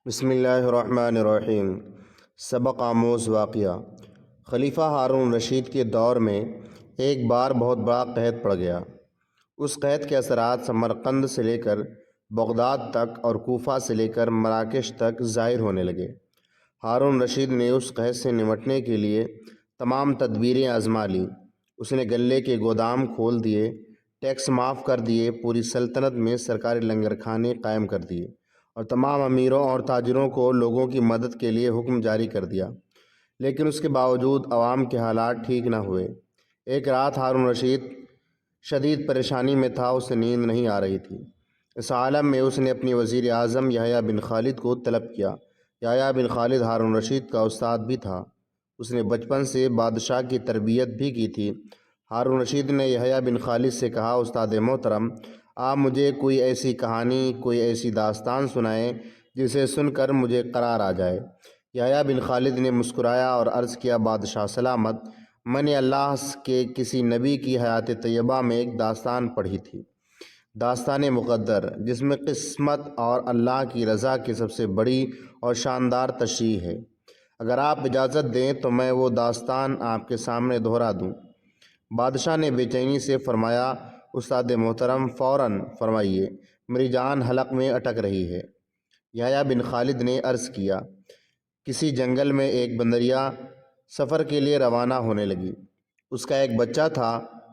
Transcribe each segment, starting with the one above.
بسم اللہ الرحمن الرحیم۔ سبق آموز واقعہ۔ خلیفہ ہارون رشید کے دور میں ایک بار بہت بڑا قحط پڑ گیا۔ اس قحط کے اثرات سمرقند سے لے کر بغداد تک اور کوفہ سے لے کر مراکش تک ظاہر ہونے لگے۔ ہارون رشید نے اس قحط سے نمٹنے کے لیے تمام تدبیریں آزما لیں۔ اس نے غلے کے گودام کھول دیے، ٹیکس معاف کر دیے، پوری سلطنت میں سرکاری لنگر کھانے قائم کر دیے اور تمام امیروں اور تاجروں کو لوگوں کی مدد کے لیے حکم جاری کر دیا۔ لیکن اس کے باوجود عوام کے حالات ٹھیک نہ ہوئے۔ ایک رات ہارون رشید شدید پریشانی میں تھا، اسے نیند نہیں آ رہی تھی۔ اس عالم میں اس نے اپنی وزیر اعظم یحییٰ بن خالد کو طلب کیا۔ یحییٰ بن خالد ہارون رشید کا استاد بھی تھا، اس نے بچپن سے بادشاہ کی تربیت بھی کی تھی۔ ہارون رشید نے یحییٰ بن خالد سے کہا، استاد محترم، آپ مجھے کوئی ایسی کہانی، کوئی ایسی داستان سنائیں جسے سن کر مجھے قرار آ جائے۔ یحییٰ بن خالد نے مسکرایا اور عرض کیا، بادشاہ سلامت، میں نے اللہ کے کسی نبی کی حیات طیبہ میں ایک داستان پڑھی تھی، داستان مقدر، جس میں قسمت اور اللہ کی رضا کی سب سے بڑی اور شاندار تشریح ہے۔ اگر آپ اجازت دیں تو میں وہ داستان آپ کے سامنے دہرا دوں۔ بادشاہ نے بے چینی سے فرمایا، استاد محترم فوراً فرمائیے، میری جان حلق میں اٹک رہی ہے۔ یحییٰ بن خالد نے عرض کیا، کسی جنگل میں ایک بندریا سفر کے لیے روانہ ہونے لگی۔ اس کا ایک بچہ تھا،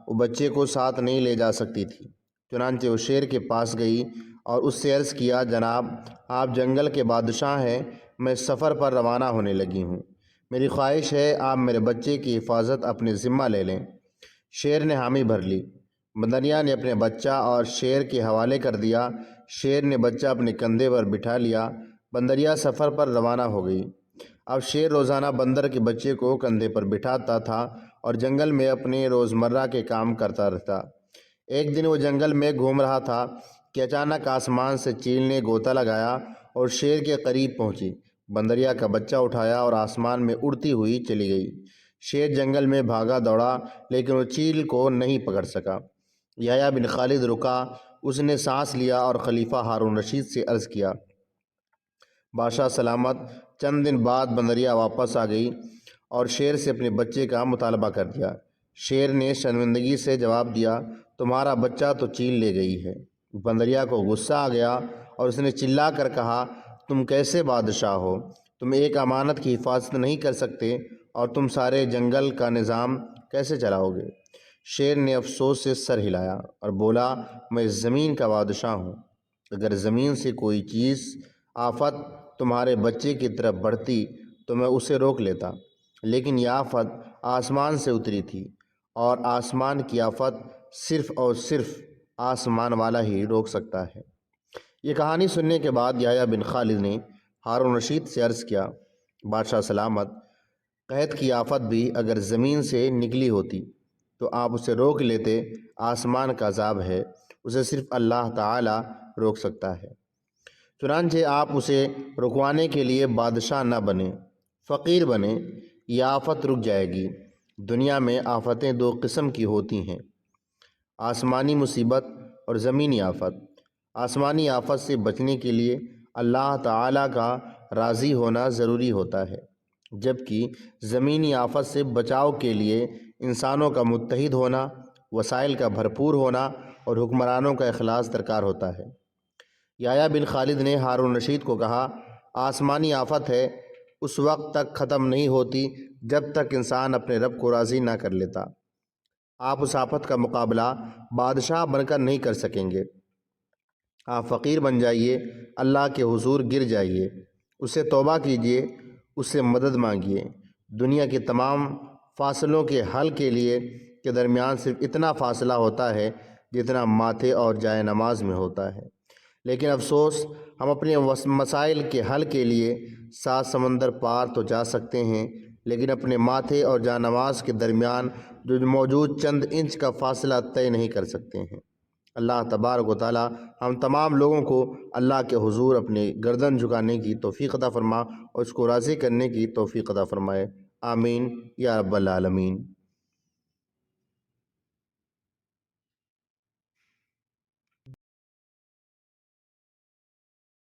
وہ بچے کو ساتھ نہیں لے جا سکتی تھی۔ چنانچہ وہ شیر کے پاس گئی اور اس سے عرض کیا، جناب، آپ جنگل کے بادشاہ ہیں، میں سفر پر روانہ ہونے لگی ہوں، میری خواہش ہے آپ میرے بچے کی حفاظت اپنے ذمہ لے لیں۔ شیر نے حامی بھر لی۔ بندریا نے اپنے بچہ اور شیر کے حوالے کر دیا۔ شیر نے بچہ اپنے کندھے پر بٹھا لیا۔ بندریا سفر پر روانہ ہو گئی۔ اب شیر روزانہ بندر کے بچے کو کندھے پر بٹھاتا تھا اور جنگل میں اپنے روزمرہ کے کام کرتا رہتا۔ ایک دن وہ جنگل میں گھوم رہا تھا کہ اچانک آسمان سے چیل نے غوطہ لگایا اور شیر کے قریب پہنچی۔ بندریا کا بچہ اٹھایا اور آسمان میں اڑتی ہوئی چلی گئی۔ شیر جنگل میں بھاگا دوڑا لیکن وہ چیل کو نہیں پکڑ سکا۔ یحییٰ بن خالد رکا، اس نے سانس لیا اور خلیفہ ہارون رشید سے عرض کیا، بادشاہ سلامت، چند دن بعد بندریا واپس آ گئی اور شیر سے اپنے بچے کا مطالبہ کر دیا۔ شیر نے شرمندگی سے جواب دیا، تمہارا بچہ تو چیل لے گئی ہے۔ بندریا کو غصہ آ گیا اور اس نے چلا کر کہا، تم کیسے بادشاہ ہو؟ تم ایک امانت کی حفاظت نہیں کر سکتے اور تم سارے جنگل کا نظام کیسے چلاؤ گے؟ شیر نے افسوس سے سر ہلایا اور بولا، میں زمین کا بادشاہ ہوں، اگر زمین سے کوئی چیز، آفت تمہارے بچے کی طرف بڑھتی تو میں اسے روک لیتا، لیکن یہ آفت آسمان سے اتری تھی اور آسمان کی آفت صرف اور صرف آسمان والا ہی روک سکتا ہے۔ یہ کہانی سننے کے بعد یحییٰ بن خالد نے ہارون رشید سے عرض کیا، بادشاہ سلامت، قحط کی آفت بھی اگر زمین سے نکلی ہوتی تو آپ اسے روک لیتے، آسمان کا عذاب ہے، اسے صرف اللہ تعالی روک سکتا ہے۔ چنانچہ آپ اسے رکوانے کے لیے بادشاہ نہ بنیں، فقیر بنیں، یہ آفت رک جائے گی۔ دنیا میں آفتیں دو قسم کی ہوتی ہیں، آسمانی مصیبت اور زمینی آفت۔ آسمانی آفت سے بچنے کے لیے اللہ تعالی کا راضی ہونا ضروری ہوتا ہے، جبکہ زمینی آفت سے بچاؤ کے لیے انسانوں کا متحد ہونا، وسائل کا بھرپور ہونا اور حکمرانوں کا اخلاص درکار ہوتا ہے۔ یحییٰ بن خالد نے ہارون رشید کو کہا، آسمانی آفت ہے، اس وقت تک ختم نہیں ہوتی جب تک انسان اپنے رب کو راضی نہ کر لیتا۔ آپ اس آفت کا مقابلہ بادشاہ بن کر نہیں کر سکیں گے۔ آپ فقیر بن جائیے، اللہ کے حضور گر جائیے، اس سے توبہ کیجیے، اس سے مدد مانگیے۔ دنیا کے تمام فاصلوں کے حل کے لیے کے درمیان صرف اتنا فاصلہ ہوتا ہے جتنا ماتھے اور جائے نماز میں ہوتا ہے، لیکن افسوس، ہم اپنے مسائل کے حل کے لیے 7 سمندر پار تو جا سکتے ہیں، لیکن اپنے ماتھے اور جائے نماز کے درمیان جو موجود چند انچ کا فاصلہ طے نہیں کر سکتے ہیں۔ اللہ تبارک و تعالی ہم تمام لوگوں کو اللہ کے حضور اپنی گردن جھکانے کی توفیق عطا فرما اور اس کو راضی کرنے کی توفیق عطا فرمائے، آمین یا رب العالمین۔